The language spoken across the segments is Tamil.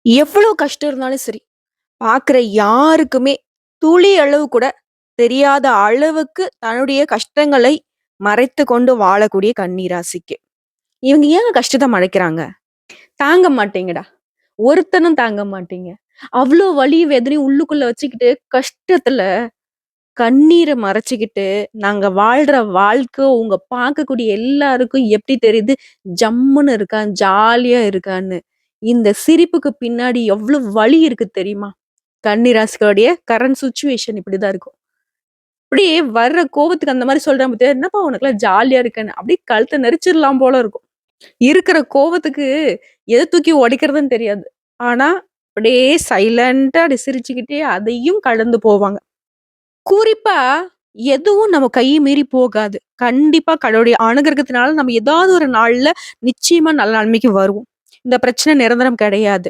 எவ்வளோ கஷ்டம் இருந்தாலும் சரி, பார்க்குற யாருக்குமே துளி அளவு கூட தெரியாத அளவுக்கு தன்னுடைய கஷ்டங்களை மறைத்துக் கொண்டு வாழக்கூடிய கன்னி ராசிக்கு. இவங்க ஏங்க கஷ்டத்த மறைக்கிறாங்க? தாங்க மாட்டீங்கடா. ஒருத்தனும் தாங்க மாட்டீங்க. அவ்ளோ வலி, வேதனையும் உள்ளுக்குள்ள வச்சுக்கிட்டு, கஷ்டத்துல கண்ணீர மறைச்சுக்கிட்டு, நாங்க வாழ்ற வாழ்க்கை உங்க பார்க்கக்கூடிய எல்லாருக்கும் எப்படி தெரியுது? ஜம்முன்னு இருக்கான், ஜாலியா இருக்கான்னு. இந்த சிரிப்புக்கு பின்னாடி எவ்ளோ வலி இருக்கு தெரியுமா? கன்னி ராசிகளுடைய கரண்ட் சிச்சுவேஷன் இப்படிதான் இருக்கும். அப்படியே வர்ற கோவத்துக்கு அந்த மாரி சொல்றான் பாத்தியா, "என்னப்பா உனக்கெல்லாம் ஜாலியா இருக்கன்னு." அப்படியே கழுத்த நெரிச்சிடலாம் போல இருக்கும். இருக்கிற கோவத்துக்கு எத தூக்கி உடைக்கிறதுன்னு தெரியாது. ஆனா, அப்படியே சைலன்ட்டா அப்படி சிரிச்சுக்கிட்டே அதையும் கடந்து போவாங்க. குறிப்பா எதுவும் நம்ம கைய மீறி போகாது. கண்டிப்பா கடவுளுடைய அனுகிரகத்தினால நம்ம ஏதாவது ஒரு நாள்ல நிச்சயமா நல்ல நிலைமைக்கு வருவோம். இந்த பிரச்சனை நிரந்தரம் கிடையாது.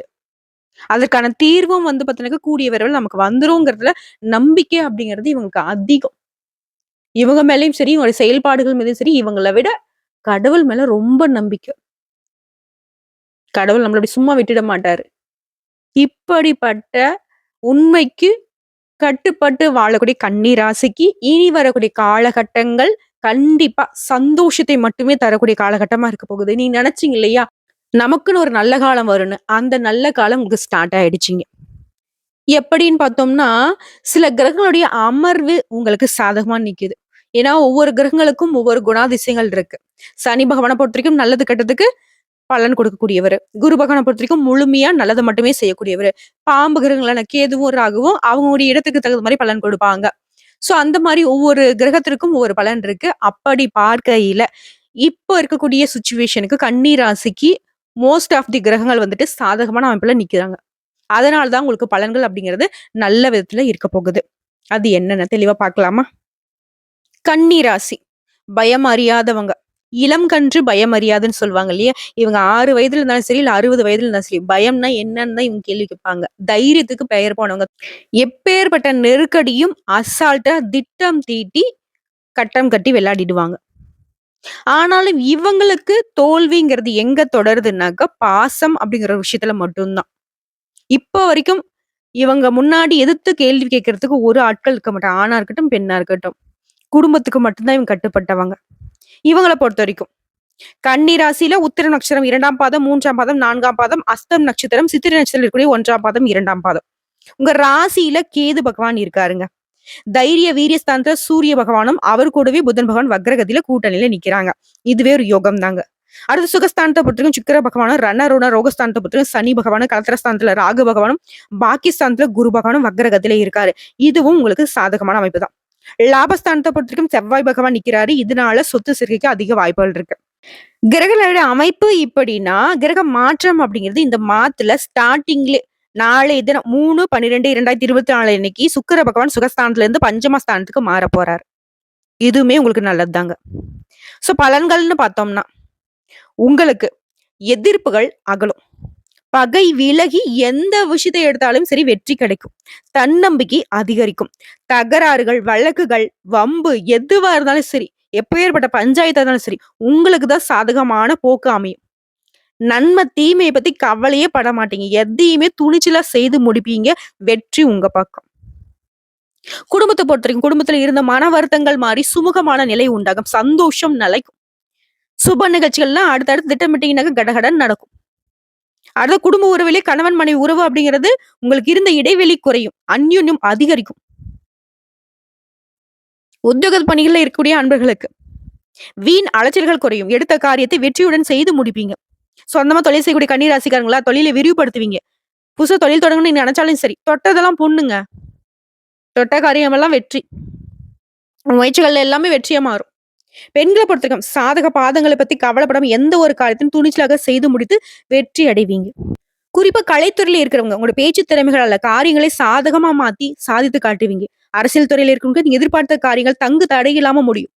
அதற்கான தீர்வும் வந்து பார்த்தீங்கன்னாக்க கூடிய விரைவில் நமக்கு வந்துருங்கிறதுல நம்பிக்கை அப்படிங்கிறது இவங்களுக்கு அதிகம். இவங்க மேலயும் சரி, இவங்களுடைய செயல்பாடுகள் மீதும் சரி, இவங்கள விட கடவுள் மேல ரொம்ப நம்பிக்கை. கடவுள் நம்மள அப்படி சும்மா விட்டுட மாட்டாரு. இப்படிப்பட்ட உண்மைக்கு கட்டுப்பட்டு வாழக்கூடிய கன்னி ராசிக்கு இனி வரக்கூடிய காலகட்டங்கள் கண்டிப்பா சந்தோஷத்தை மட்டுமே தரக்கூடிய காலகட்டமா இருக்க போகுது. நீங்க நினைச்சீங்க இல்லையா? நமக்குன்னு ஒரு நல்ல காலம் வரும்னு. அந்த நல்ல காலம் உங்களுக்கு ஸ்டார்ட் ஆயிடுச்சுங்க. எப்படின்னு பார்த்தோம்னா, சில கிரகங்களுடைய அமர்வு உங்களுக்கு சாதகமா நிக்குது. ஏன்னா, ஒவ்வொரு கிரகங்களுக்கும் ஒவ்வொரு குணாதிசயங்கள் இருக்கு. சனி பகவான பொறுத்தவரைக்கும் நல்லது, கெட்டதுக்கு பலன் கொடுக்கக்கூடியவரு. குரு பகவான பொறுத்தவரைக்கும் முழுமையா நல்லத மட்டுமே செய்யக்கூடியவரு. பாம்பு கிரகங்களான கேதுவும், ராகுவும் அவங்களுடைய இடத்துக்கு தகுந்த மாரி பலன் கொடுப்பாங்க. ஸோ, அந்த மாரி ஒவ்வொரு கிரகத்திற்கும் ஒவ்வொரு பலன் இருக்கு. அப்படி பார்க்கையில, இப்போ இருக்கக்கூடிய சிச்சுவேஷனுக்கு கன்னி ராசிக்கு மோஸ்ட் ஆஃப் தி கிரகங்கள் வந்துட்டு சாதகமான அமைப்புல நிக்கிறாங்க. அதனால தான் உங்களுக்கு பலன்கள் அப்படிங்கிறது நல்ல விதத்துல இருக்க போகுது. அது என்னன்னு தெளிவா பார்க்கலாமா? கன்னி ராசி. பயம் அறியாதவங்க. இளம் கன்று பயம் அறியாதுன்னு சொல்லுவாங்க இல்லையா? இவங்க 6 வயதுல இருந்தாலும் சரி, இல்ல 60 வயதுல இருந்தாலும் சரி, பயம்னா என்னன்னு தான் இவங்க கேள்வி கேட்பாங்க. தைரியத்துக்கு பெயர் போனவங்க. எப்பேர்ப்பட்ட நெருக்கடியும் அசால்ட்டா திட்டம் தீட்டி, கட்டம் கட்டி விளையாடிடுவாங்க. ஆனாலும் இவங்களுக்கு தோல்விங்கிறது எங்க தொடருதுன்னாக்க, பாசம் அப்படிங்கிற ஒரு விஷயத்துல மட்டும் தான். இப்போ வரைக்கும் இவங்க முன்னாடி எதிர்த்து கேள்வி கேட்கறதுக்கு ஒரு ஆட்கள் இருக்க மாட்டாங்க. ஆணா இருக்கட்டும், பெண்ணா இருக்கட்டும். குடும்பத்துக்கு மட்டும் தான் இவங்க கட்டுப்பட்டவங்க. இவங்கள பொறுத்தவரைக்கும். கன்னி ராசியில உத்திர நட்சத்திரம் 2ஆம் பாதம், 3ஆம் பாதம், 4ஆம் பாதம், அஸ்தம் நட்சத்திரம், சித்திரை நட்சத்திரம் இருக்கக்கூடிய 1ஆம் பாதம், 2ஆம் பாதம். உங்க ராசியில கேது பகவான் இருக்காருங்க. தைரிய வீரிய ஸ்தானத்துல சூரிய பகவானும், அவர் கூடவே புதன் பகவான் வக்ரகதியில கூட்டணியில நிக்கிறாங்க. இதுவே ஒரு யோகம் தாங்க. அடுத்து சுகஸ்தானத்த பொறுத்தவரைக்கும் சுக்கிர பகவானும், ரணருண ரோகஸ்தானத்த பொறுத்தவரைக்கும் சனி பகவானும், கலத்திரஸ்தானத்துல ராகு பகவானும், பாக்கியஸ்தானத்துல குரு பகவானும் வக்ரகதியில இருக்காரு. இதுவும் உங்களுக்கு சாதகமான அமைப்பு தான். லாபஸ்தானத்த பொறுத்தவரைக்கும் செவ்வாய் பகவான் நிக்கிறாரு. இதனால சொத்து சேர்க்கைக்கு அதிக வாய்ப்புகள் இருக்கு. கிரகங்களோட அமைப்பு இப்படின்னா, கிரக மாற்றம் அப்படிங்கிறது இந்த மாத்துல ஸ்டார்ட்டிங்லே நாளைய தினம் 3/12/2024 அன்னைக்கு சுக்கிர பகவான் சுகஸ்தானத்துல இருந்து பஞ்சம ஸ்தானத்துக்கு மாறப் போறாரு. இதுவுமே உங்களுக்கு நல்லதுதாங்க. சோ பலன்கள்னு பார்த்தோம்னா, உங்களுக்கு எதிர்ப்புகள் அகலும். பகை விலகி எந்த விஷயத்தை எடுத்தாலும் சரி வெற்றி கிடைக்கும். தன்னம்பிக்கை அதிகரிக்கும். தகராறுகள், வழக்குகள், வம்பு எதுவா இருந்தாலும் சரி, எப்பேர்ப்பட்ட பஞ்சாயத்தா இருந்தாலும் சரி, உங்களுக்கு தான் சாதகமான போக்கு அமையும். நன்மை, தீமைய பத்தி கவலையே பட மாட்டீங்க. எதையுமே துணிச்சலா செய்து முடிப்பீங்க. வெற்றி உங்க பக்கம். குடும்பத்த பொறுத்தவரைக்கும் குடும்பத்துல இருந்த மன வருத்தங்கள் மாறி சுமூகமான நிலை உண்டாகும். சந்தோஷம் நிலைக்கும். சுப நிகழ்ச்சிகள்லாம் அடுத்தடுத்து திட்டமிட்டீங்கன்னாக்க கடகடன்னு நடக்கும். அடுத்த குடும்ப உறவிலே கணவன் மனைவி உறவு அப்படிங்கிறது உங்களுக்கு இருந்த இடைவெளி குறையும். அந்யோன்யம் அதிகரிக்கும். உத்தியோக பணிகள்ல இருக்கக்கூடிய அன்பர்களுக்கு வீண் அலைச்சல்கள் குறையும். எடுத்த காரியத்தை வெற்றியுடன் செய்து முடிப்பீங்க. சொந்தமா தொழில் செய்யக்கூடிய கன்னி ராசிக்காரங்களா தொழிலை விரிவுபடுத்துவீங்க. புதுசா தொழில் தொடங்கணும்னு நீங்க நினைச்சாலும் சரி, தொட்டதெல்லாம் பொண்ணுங்க. தொட்ட காரியமெல்லாம் வெற்றி. முயற்சிகள் எல்லாமே வெற்றியா மாறும். பெண்கள பொறுத்தவரைக்கும் சாதக பாதங்கள பத்தி கவலைப்படாம எந்த ஒரு காரியத்தையும் துணிச்சலாக செய்து முடித்து வெற்றி அடைவீங்க. குறிப்பா கலைத்துறையில இருக்கிறவங்க, உங்களோட பேச்சு திறமைகளால காரியங்களை சாதகமா மாத்தி சாதித்து காட்டுவீங்க. அரசியல் துறையில இருக்கிறவங்க நீங்க எதிர்பார்த்த காரியங்கள் தங்கு தடை இல்லாம முடியும்.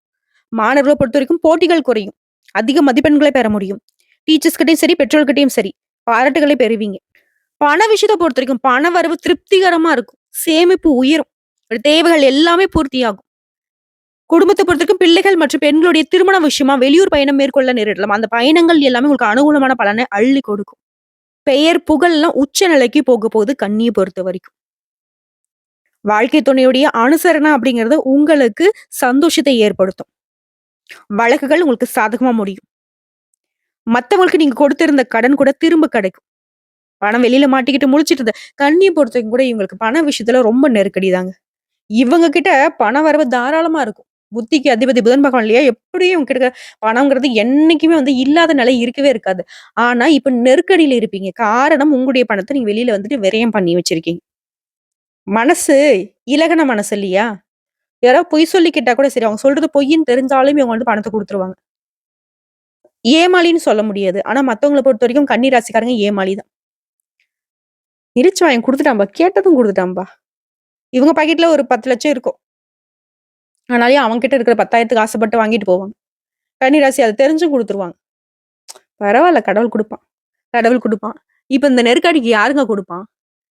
மாணவர்கள பொறுத்தவரைக்கும் போட்டிகள் குறையும். அதிக மதிப்பெண்களை பெற முடியும். டீச்சர்ஸ் கிட்டயும் சரி, பெற்றோர்கிட்டயும் சரி, பாராட்டுகளை பெறுவீங்க. பண விஷயத்த பொறுத்தவரைக்கும் பண வரவு திருப்திகரமா இருக்கும். சேமிப்பு உயரும். தேவைகள் எல்லாமே பூர்த்தியாகும். குடும்பத்த பொறுத்தவரைக்கும் பிள்ளைகள் மற்றும் பெண்களுடைய திருமண விஷயமா வெளியூர் பயணம் மேற்கொள்ள நேரிடலாம். அந்த பயணங்கள் எல்லாமே உங்களுக்கு அனுகூலமான பலனை அள்ளி கொடுக்கும். பெயர், புகழ்லாம் உச்ச நிலைக்கு போக போகுது கன்னிய பொறுத்தவரைக்கும். வாழ்க்கை துணையுடைய அனுசரணை அப்படிங்கிறது உங்களுக்கு சந்தோஷத்தை ஏற்படுத்தும். வழக்குகள் உங்களுக்கு சாதகமா முடியும். மத்தவங்களுக்கு நீங்க கொடுத்திருந்த கடன் கூட திரும்ப கிடைக்கும். பணம் வெளியில மாட்டிக்கிட்டு முழிச்சிட்டு இருந்த கன்னிய பொறுத்தவரைக்கும் கூட இவங்களுக்கு பண விஷயத்துல ரொம்ப நெருக்கடி தாங்க. இவங்க கிட்ட பண வரவு தாராளமா இருக்கும். புத்திக்கு அதிபதி புதன் பகவான் இல்லையா? எப்படியும் இவங்க கிட்ட பணம்ங்கிறது என்னைக்குமே வந்து இல்லாத நிலை இருக்கவே இருக்காது. ஆனா, இப்ப நெருக்கடியில இருப்பீங்க. காரணம் உங்களுடைய பணத்த நீங்க வெளியில வந்துட்டு விரயம் பண்ணி வச்சிருக்கீங்க. மனசு இலகுன மனசு இல்லையா? யாராவது பொய் சொல்லி கேட்டா கூட சரி, அவங்க சொல்றது பொய்ன்னு தெரிஞ்சாலுமே இவங்க வந்து பணத்த குடுத்துருவாங்க. ஏமாளின்னு சொல்ல முடியாது. ஆனா, மத்தவங்கள பொறுத்தவரைக்கும் கன்னி ராசிக்காரங்க ஏமாளி தான். இளிச்சவாயன் குடுத்துட்டான்பா, கேட்டதும் குடுத்துட்டான்பா. இவங்க பாக்கெட்ல ஒரு 10,00,000 இருக்கும். ஆனாலும் அவன்கிட்ட இருக்கிற 10,000த்துக்கு ஆசைப்பட்டு வாங்கிட்டு போவாங்க. கன்னி ராசி அத தெரிஞ்சும் குடுத்துருவாங்க. பரவால்ல கடவுள் குடுப்பான். கடவுள் குடுப்பான். இப்ப இந்த நெருக்கடிக்கு யாருங்க குடுப்பான்?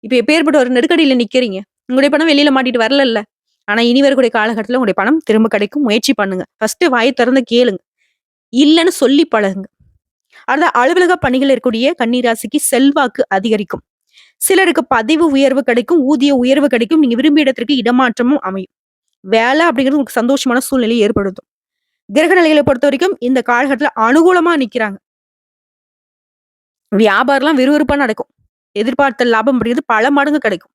இப்ப எப்பேர்ப்பட்ட ஒரு நெருக்கடியில நிக்கிறீங்க. உங்களுடைய பணம் வெளியில மாட்டிட்டு வரலல்ல. ஆனா இனி வரக்கூடிய காலகட்டத்துல உங்களுடைய பணம் திரும்ப கிடைக்கும். முயற்சி பண்ணுங்க. ஃபர்ஸ்ட்டு வாய திறந்து கேளுங்க. இல்லன்னு சொல்லி பழகுங்க. அடுத்து அலுவலக பணிகள் இருக்கக்கூடிய கன்னி ராசிக்கு செல்வாக்கு அதிகரிக்கும். சிலருக்கு பதவி உயர்வு கிடைக்கும், ஊதிய உயர்வு கிடைக்கும். நீங்க விரும்பிய இடத்திற்கு இடமாற்றமும் அமையும். வேலை அப்படிங்கிறது உங்களுக்கு சந்தோஷமான சூழ்நிலையை ஏற்படுத்தும். கிரக நிலைகளை பொறுத்தவரைக்கும் இந்த காலகட்டத்துல அனுகூலமா நிக்கிறாங்க. வியாபாரம்லாம் விறுவிறுப்பா நடக்கும். எதிர்பார்த்த லாபம் அப்படிங்கிறது பல மடங்கு கிடைக்கும்.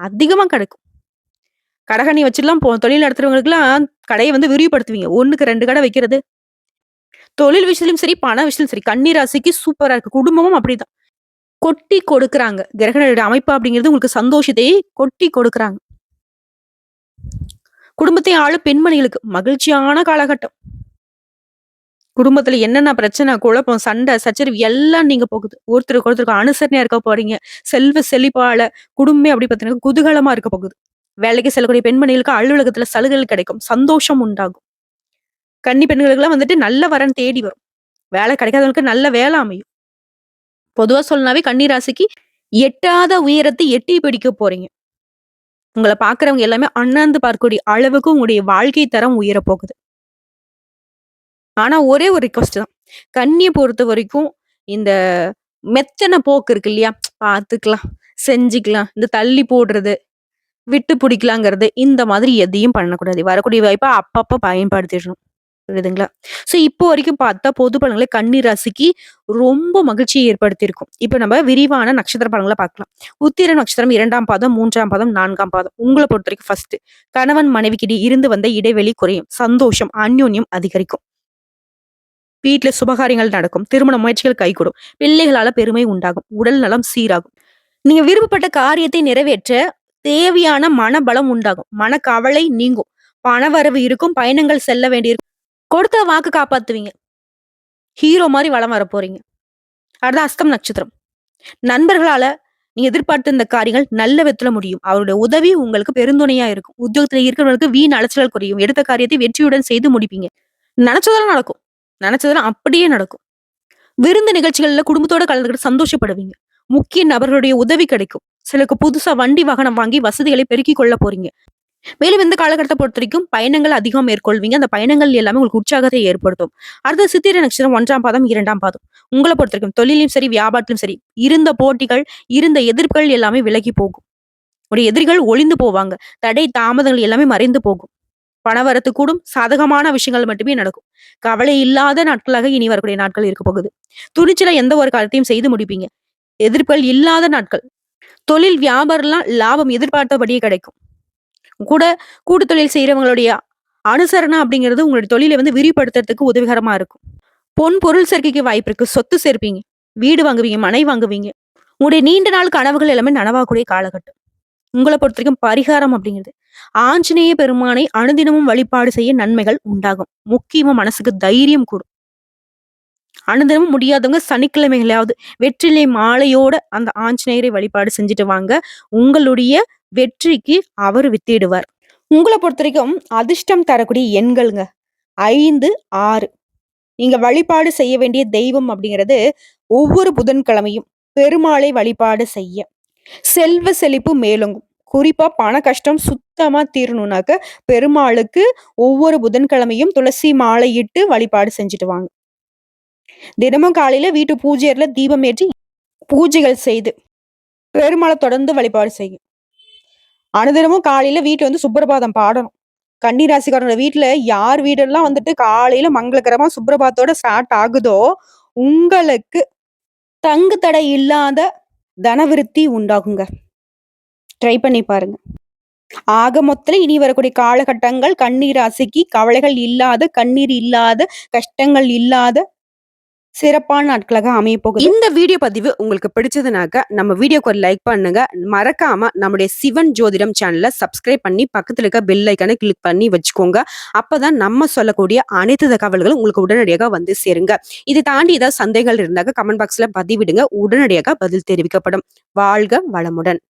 அதிகமா கிடைக்கும். கடகண்ணி வச்சுலாம் தொழில் நடத்துறவங்களுக்குலாம் கடைய வந்து விரிவுபடுத்துவீங்க. 1க்கு 2 கடை வைக்கிறது. தொழில் விஷயத்திலும் சரி, பண விஷயத்திலும் சரி, கன்னி ராசிக்கு சூப்பரா இருக்கு. குடும்பமும் அப்படிதான். கொட்டி கொடுக்குறாங்க. கிரகணோட அமைப்பு அப்படிங்கிறது உங்களுக்கு சந்தோஷத்தை கொட்டி கொடுக்குறாங்க. குடும்பத்தை ஆளும் பெண்மணிகளுக்கு மகிழ்ச்சியான காலகட்டம். குடும்பத்துல என்னென்ன பிரச்சனை, குழப்பம், சண்டை, சச்சரவு எல்லாம் நீங்க போகுது. ஒருத்தருக்கு ஒருத்தருக்கு அனுசரணையா இருக்க போறீங்க. செல்வ செழிப்பால குடும்பமே அப்படி பார்த்தீங்கன்னா குதூகலமா இருக்க போகுது. வேலைக்கு செல்லக்கூடிய பெண்மணிகளுக்கு அலுவலகத்துல சலுகைகள் கிடைக்கும். சந்தோஷம் உண்டாகும். கன்னி பெண்களுக்கெல்லாம் வந்துட்டு நல்ல வரன் தேடி வரும். வேலை கிடைக்காதவங்களுக்கு நல்ல வேலை அமையும். பொதுவா சொல்லனாவே கன்னி ராசிக்கு எட்டாத உயரத்தை எட்டி பிடிக்க போறீங்க. உங்கள பார்க்கிறவங்க எல்லாமே அண்ணாந்து பார்க்கக்கூடிய அளவுக்கு உங்களுடைய வாழ்க்கை தரம் உயரப் போகுது. ஆனா ஒரே ஒரு ரிக்வெஸ்ட் தான். கன்னிய பொறுத்தவரைக்கும் இந்த மெத்தன போக்கு இருக்கு இல்லையா? பார்த்துக்கலாம், செஞ்சுக்கலாம், இந்த தள்ளி போடுறது, விட்டு பிடிக்கலாங்கிறது, இந்த மாதிரி எதையும் பண்ணக்கூடாது. வரக்கூடிய வாய்ப்ப அப்பப்ப பயன்படுத்திடணும். புரியுதுங்களா? ஸோ இப்போ வரைக்கும் பார்த்தா பொது பலன்கள கன்னி ராசிக்கு ரொம்ப மகிழ்ச்சியை ஏற்படுத்தியிருக்கும். இப்ப நம்ம விரிவான நட்சத்திர பலன்கள பார்க்கலாம். உத்திர நட்சத்திரம் 2ஆம் பாதம், 3ஆம் பாதம், 4ஆம் பாதம். உங்கள பொறுத்தவரைக்கும் ஃபர்ஸ்ட் கணவன் மனைவிக்கிடையே இருந்து வந்த இடைவெளி குறையும். சந்தோஷம், அந்யோன்யம் அதிகரிக்கும். வீட்ல சுபகாரியங்கள் நடக்கும். திருமண முயற்சிகள் கைகூடும். பிள்ளைகளால பெருமை உண்டாகும். உடல் நலம் சீராகும். நீங்க விருப்பப்பட்ட காரியத்தை நிறைவேற்ற தேவையான மனபலம் உண்டாகும். மனக்கவலை நீங்கும். பணவரவு இருக்கும். பயணங்கள் செல்ல வேண்டியிருக்கும். கொடுத்த வாக்கு காப்பாத்துவீங்க. ஹீரோ மாரி வலம் வரப் போறீங்க. அடுத்து அஸ்தம் நட்சத்திரம். நண்பர்களால நீங்க எதிர்பார்த்த இந்த காரியங்கள் நல்ல விதத்துல முடியும். அவருடைய உதவி உங்களுக்கு பெருந்துணையா இருக்கும். உத்தியோகத்துல இருக்கிறவங்களுக்கு வீண் அலைச்சல் குறையும். எடுத்த காரியத்தை வெற்றியுடன் செய்து முடிப்பீங்க. நினைச்சதெல்லாம் நடக்கும். நினைச்சதெல்லாம் அப்படியே நடக்கும். விருந்து நிகழ்ச்சிகள்ல குடும்பத்தோட கலந்துக்கிட்டு சந்தோஷப்படுவீங்க. முக்கிய நபர்களுடைய உதவி கிடைக்கும். சிலருக்கு புதுசா வண்டி வாகனம் வாங்கி வசதிகளை பெருக்கிக் கொள்ள போறீங்க. மேலும் இந்த காலகட்டத்தை பொறுத்தவரைக்கும் பயணங்கள் அதிகம் மேற்கொள்வீங்க. அந்த பயணங்கள் எல்லாமே உங்களுக்கு உற்சாகத்தை ஏற்படுத்தும். அடுத்து சித்திரை நட்சத்திரம் 1ஆம் பாதம், 2ஆம் பாதம். உங்கள பொறுத்தவரைக்கும் தொழிலும் சரி, வியாபாரத்திலும் சரி, இருந்த போட்டிகள், இருந்த எதிர்ப்புகள் எல்லாமே விலகி போகும். உடைய எதிரிகள் ஒளிந்து போவாங்க. தடை, தாமதங்கள் எல்லாமே மறைந்து போகும். பணவரத்து கூடும். சாதகமான விஷயங்கள் மட்டுமே நடக்கும். கவலை இல்லாத நாட்களாக இனி வரக்கூடிய நாட்கள் இருக்க போகுது. துணிச்சலா எந்த ஒரு காரியத்தையும் செய்து முடிப்பீங்க. எதிர்ப்புகள் இல்லாத நாட்கள். தொழில் வியாபாரம்லாம் லாபம் எதிர்பார்த்தபடியே கிடைக்கும். கூட கூட்டு தொழில் செய்றவங்களுடைய அனுசரணை அப்படிங்கிறது உங்களுடைய தொழிலை வந்து விரிவுபடுத்துறதுக்கு உதவிகரமா இருக்கும். பொன் பொருள் சேர்க்கைக்கு வாய்ப்பு இருக்கு. சொத்து சேர்ப்பீங்க. வீடு வாங்குவீங்க, மனை வாங்குவீங்க. உங்களுடைய நீண்ட நாள் கனவுகள் எல்லாமே நனவாகக்கூடிய காலகட்டம். உங்கள பொறுத்தவரைக்கும் பரிகாரம் அப்படிங்கிறது ஆஞ்சநேய பெருமானை அனுதினமும் வழிபாடு செய்ய நன்மைகள் உண்டாகும். முக்கியமா மனசுக்கு தைரியம் கூடும். அனுதினமும் முடியாதவங்க சனிக்கிழமைகளாவது வெற்றிலை மாலையோட அந்த ஆஞ்சநேயரை வழிபாடு செஞ்சுட்டு வாங்க. உங்களுடைய வெற்றிக்கு அவர் வித்திடுவார். உங்கள பொறுத்தவரைக்கும் அதிர்ஷ்டம் தரக்கூடிய எண்கள்ங்க 5, 6. நீங்க வழிபாடு செய்ய வேண்டிய தெய்வம் அப்படிங்கிறது ஒவ்வொரு புதன்கிழமையும் பெருமாளை வழிபாடு செய்ய செல்வ செழிப்பு மேலோங்கும். குறிப்பா பண கஷ்டம் சுத்தமா தீரணும்னாக்க பெருமாளுக்கு ஒவ்வொரு புதன்கிழமையும் துளசி மாலையிட்டு வழிபாடு செஞ்சுட்டு வாங்க. தினமும் காலையில வீட்டு பூஜை அறையில தீபம் ஏற்றி பூஜைகள் செய்து பெருமாளை தொடர்ந்து வழிபாடு செய்யும். அனுதினமும் காலையில வீட்டுல வந்து சுப்பிரபாதம் பாடணும். கன்னி ராசிக்காரங்களோட வீட்டுல யார் வீடெல்லாம் வந்துட்டு காலையில மங்களகரமா சுப்பிரபாதத்தோட ஸ்டார்ட் ஆகுதோ உங்களுக்கு தங்கு தடை இல்லாத தனவிருத்தி உண்டாகுங்க. ட்ரை பண்ணி பாருங்க. ஆக மொத்தத்துல இனி வரக்கூடிய காலகட்டங்கள் கன்னி ராசிக்கு கவலைகள் இல்லாத, கண்ணீர் இல்லாத, கஷ்டங்கள் இல்லாத சிறப்பான நாட்களாக அமைய போகுது. இந்த வீடியோ பதிவு உங்களுக்கு பிடிச்சதுனாக்க நம்ம வீடியோக்கு ஒரு லைக் பண்ணுங்க. மறக்காம நம்முடைய சிவன் ஜோதிடம் சேனலை சப்ஸ்கிரைப் பண்ணி பக்கத்துல இருக்க பெல் ஐக்கானை கிளிக் பண்ணி வச்சுக்கோங்க. அப்பதான் நம்ம சொல்லக்கூடிய அனைத்து தகவல்களும் உங்களுக்கு உடனடியாக வந்து சேருங்க. இது தாண்டி ஏதாவது சந்தேகங்கள் இருந்தாக்க கமெண்ட் பாக்ஸ்ல பதிவிடுங்க. உடனடியாக பதில் தெரிவிக்கப்படும். வாழ்க வளமுடன்.